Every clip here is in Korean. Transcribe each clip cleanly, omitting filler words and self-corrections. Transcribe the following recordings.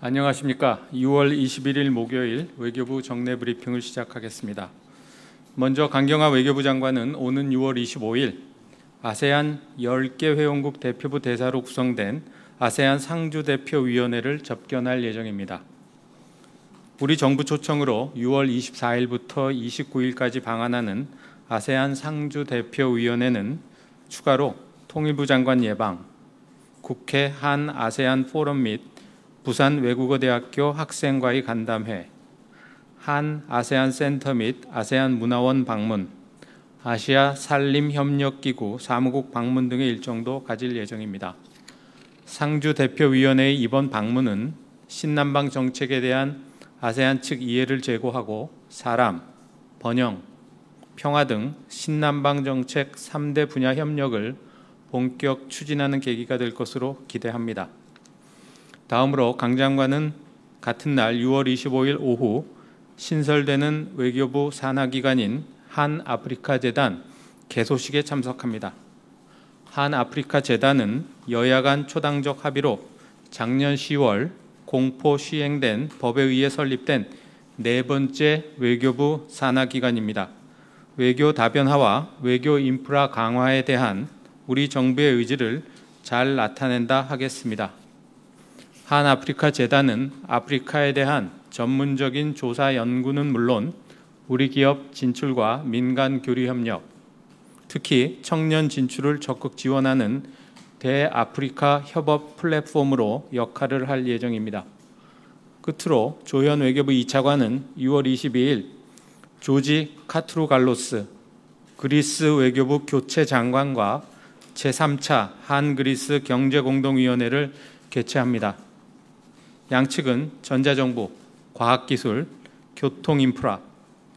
안녕하십니까. 6월 21일 목요일 외교부 정례 브리핑을 시작하겠습니다. 먼저 강경화 외교부 장관은 오는 6월 25일 아세안 10개 회원국 대표부 대사로 구성된 아세안 상주대표위원회를 접견할 예정입니다. 우리 정부 초청으로 6월 24일부터 29일까지 방한하는 아세안 상주대표위원회는 추가로 통일부 장관 예방, 국회 한 아세안 포럼 및 부산 외국어대학교 학생과의 간담회, 한 아세안 센터 및 아세안 문화원 방문, 아시아 산림협력기구 사무국 방문 등의 일정도 가질 예정입니다. 상주대표위원회의 이번 방문은 신남방 정책에 대한 아세안 측 이해를 제고하고 사람, 번영, 평화 등 신남방 정책 3대 분야 협력을 본격 추진하는 계기가 될 것으로 기대합니다. 다음으로 강 장관은 같은 날 6월 25일 오후 신설되는 외교부 산하기관인 한아프리카재단 개소식에 참석합니다. 한아프리카재단은 여야 간 초당적 합의로 작년 10월 공포 시행된 법에 의해 설립된 네 번째 외교부 산하기관입니다. 외교 다변화와 외교 인프라 강화에 대한 우리 정부의 의지를 잘 나타낸다 하겠습니다. 한아프리카재단은 아프리카에 대한 전문적인 조사 연구는 물론 우리 기업 진출과 민간 교류 협력, 특히 청년 진출을 적극 지원하는 대아프리카 협업 플랫폼으로 역할을 할 예정입니다. 끝으로 조현 외교부 2차관은 6월 22일 조지 카트루갈로스 그리스 외교부 교체 장관과 제3차 한그리스 경제공동위원회를 개최합니다. 양측은 전자정부, 과학기술, 교통인프라,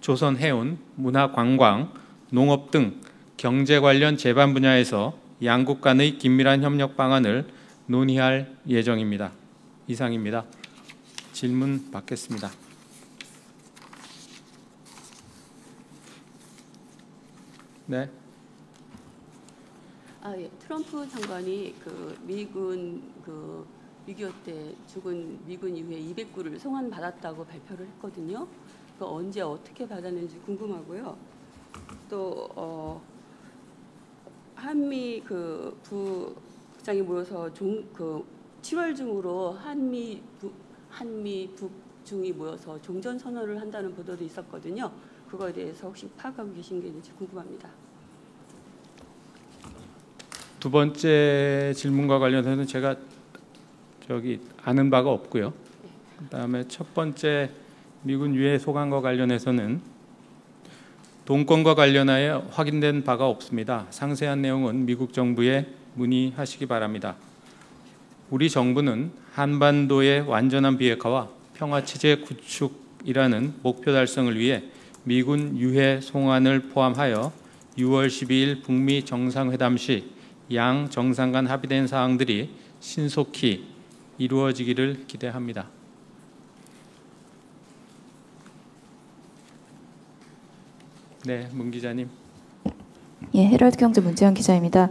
조선해운, 문화관광, 농업 등 경제 관련 제반 분야에서 양국 간의 긴밀한 협력 방안을 논의할 예정입니다. 이상입니다. 질문 받겠습니다. 네. 예. 트럼프 장관이 미군 6.25 때 죽은 미군 이후에 200구를 송환받았다고 발표를 했거든요. 언제 어떻게 받았는지 궁금하고요. 또 한미 부장이 모여서 7월 중으로 한미 북중이 모여서 종전 선언을 한다는 보도도 있었거든요. 그거에 대해서 혹시 파악하고 계신 게 있는지 궁금합니다. 두 번째 질문과 관련해서는 제가 아는 바가 없고요. 그다음에 첫 번째 미군 유해 소관과 관련해서는 동권과 관련하여 확인된 바가 없습니다. 상세한 내용은 미국 정부에 문의하시기 바랍니다. 우리 정부는 한반도의 완전한 비핵화와 평화체제 구축이라는 목표 달성을 위해 미군 유해 송환을 포함하여 6월 12일 북미 정상회담 시 양 정상 간 합의된 사항들이 신속히 이루어지기를 기대합니다. 네, 문 기자님. 예, 헤럴드 경제 문재현 기자입니다.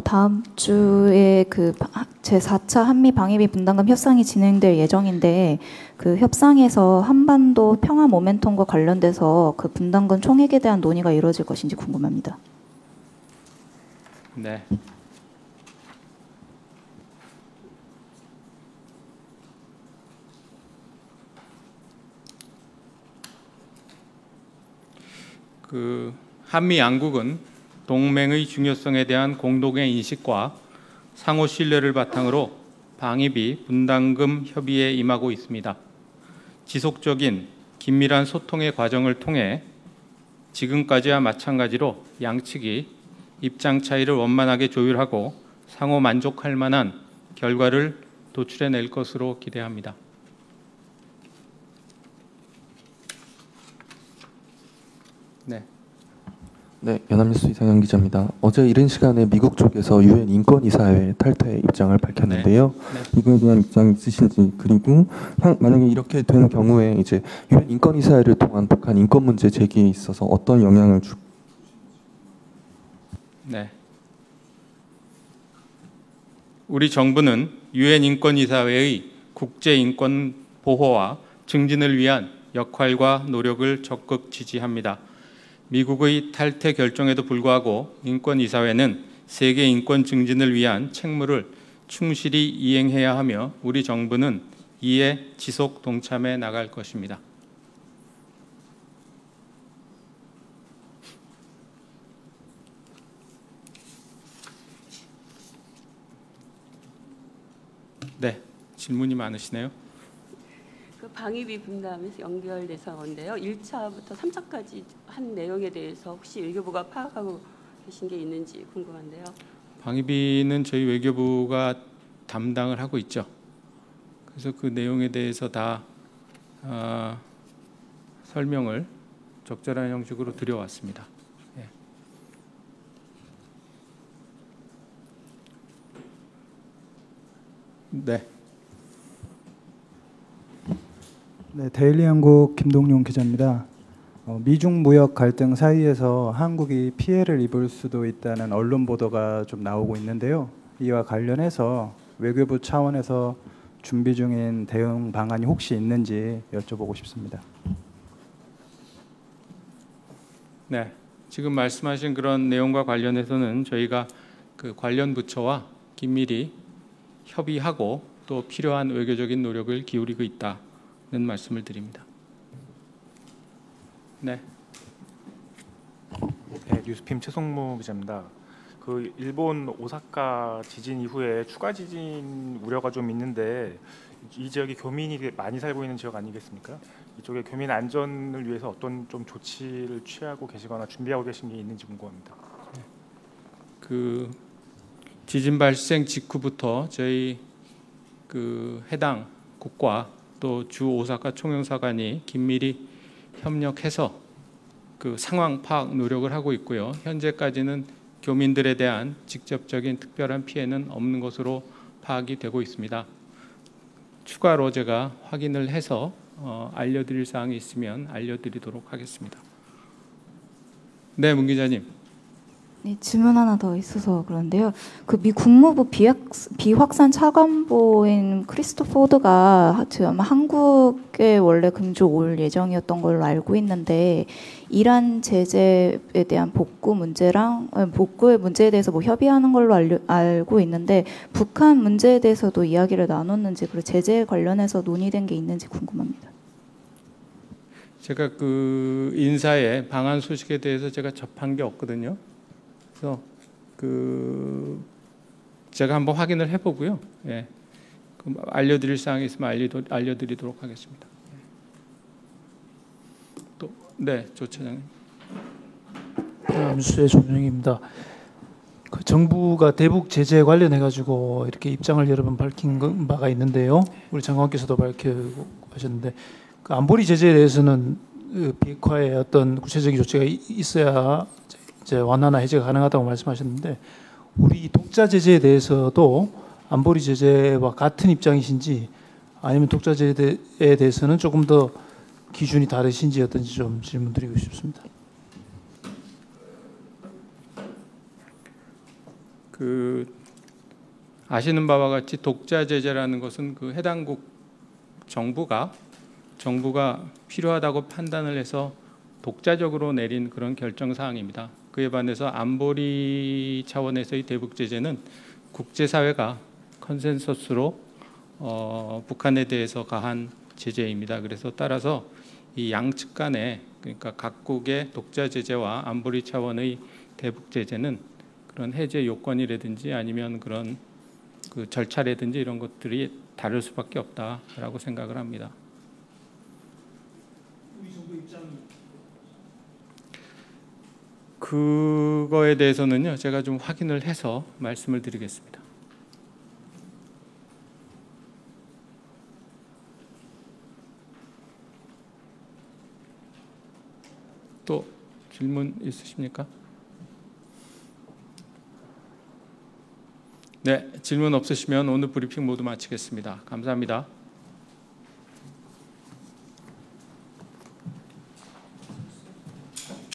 다음 주에 제4차 한미 방위비 분담금 협상이 진행될 예정인데 그 협상에서 한반도 평화 모멘텀과 관련돼서 그 분담금 총액에 대한 논의가 이루어질 것인지 궁금합니다. 네. 한미 양국은 동맹의 중요성에 대한 공동의 인식과 상호 신뢰를 바탕으로 방위비 분담금 협의에 임하고 있습니다. 지속적인 긴밀한 소통의 과정을 통해 지금까지와 마찬가지로 양측이 입장 차이를 원만하게 조율하고 상호 만족할 만한 결과를 도출해낼 것으로 기대합니다. 네, 연합뉴스 이상현 기자입니다. 어제 이른 시간에 미국 쪽에서 유엔 인권이사회 탈퇴 입장을 밝혔는데요. 이거에 대한 입장 있으신지, 그리고 만약에 이렇게 된 경우에 이제 유엔 인권이사회를 통한 북한 인권 문제 제기에 있어서 어떤 영향을 줄? 네. 우리 정부는 유엔 인권이사회의 국제 인권 보호와 증진을 위한 역할과 노력을 적극 지지합니다. 미국의 탈퇴 결정에도 불구하고 인권이사회는 세계 인권 증진을 위한 책무를 충실히 이행해야 하며 우리 정부는 이에 지속 동참해 나갈 것입니다. 네, 질문이 많으시네요. 그 방위비 분담에서 연결돼서 건데요. 1차부터 3차까지 한 내용에 대해서 혹시 외교부가 파악하고 계신 게 있는지 궁금한데요. 방위비는 저희 외교부가 담당을 하고 있죠. 그래서 그 내용에 대해서 다 설명을 적절한 형식으로 드려왔습니다. 예. 네. 네, 데일리 한국 김동용 기자입니다. 미중 무역 갈등 사이에서 한국이 피해를 입을 수도 있다는 언론 보도가 좀 나오고 있는데요. 이와 관련해서 외교부 차원에서 준비 중인 대응 방안이 혹시 있는지 여쭤보고 싶습니다. 네, 지금 말씀하신 그런 내용과 관련해서는 저희가 그 관련 부처와 긴밀히 협의하고 또 필요한 외교적인 노력을 기울이고 있다는 말씀을 드립니다. 네. 네, 뉴스핌 최송무 기자입니다. 그 일본 오사카 지진 이후에 추가 지진 우려가 좀 있는데 이 지역이 교민이 많이 살고 있는 지역 아니겠습니까? 이쪽에 교민 안전을 위해서 어떤 좀 조치를 취하고 계시거나 준비하고 계신 게 있는지 궁금합니다. 그 지진 발생 직후부터 저희 그 해당 국과 또 주 오사카 총영사관이 긴밀히 협력해서 그 상황 파악 노력을 하고 있고요. 현재까지는 교민들에 대한 직접적인 특별한 피해는 없는 것으로 파악이 되고 있습니다. 추가로 제가 확인을 해서 알려드릴 사항이 있으면 알려드리도록 하겠습니다. 네, 문 기자님. 네, 질문 하나 더 있어서 그런데요. 그 미 국무부 비확산 차관보인 크리스토퍼 포드가 지금 한국에 원래 금주 올 예정이었던 걸로 알고 있는데 이란 제재에 대한 복구의 문제에 대해서 뭐 협의하는 걸로 알고 있는데 북한 문제에 대해서도 이야기를 나눴는지 그리고 제재 관련해서 논의된 게 있는지 궁금합니다. 제가 그 인사의 방한 소식에 대해서 제가 접한 게 없거든요. 그래서 그 제가 한번 확인을 해보고요. 예, 알려드릴 사항이 있으면 알려드리도록 하겠습니다. 또 네, 조 차장님. 뉴스의 조명입니다. 그 정부가 대북 제재 관련해 가지고 이렇게 입장을 여러 번 밝힌 바가 있는데요. 우리 장관께서도 밝히고 하셨는데 그 안보리 제재에 대해서는 그 비핵화의 어떤 구체적인 조치가 있어야 이제 완화나 해제가 가능하다고 말씀하셨는데 우리 독자 제재에 대해서도 안보리 제재와 같은 입장이신지 아니면 독자 제재에 대해서는 조금 더 기준이 다르신지 어떤지 좀 질문드리고 싶습니다. 그 아시는 바와 같이 독자 제재라는 것은 그 해당국 정부가 필요하다고 판단을 해서 독자적으로 내린 그런 결정 사항입니다. 그에 반해서 안보리 차원에서의 대북 제재는 국제사회가 컨센서스로 북한에 대해서 가한 제재입니다. 그래서 따라서 이 양측 간에 그러니까 각국의 독자 제재와 안보리 차원의 대북 제재는 그런 해제 요건이라든지 아니면 그런 그 절차라든지 이런 것들이 다를 수밖에 없다라고 생각을 합니다. 그거에 대해서는요, 제가 좀 확인을 해서 말씀을 드리겠습니다. 또 질문 있으십니까? 네, 질문 없으시면 오늘 브리핑 모두 마치겠습니다. 감사합니다.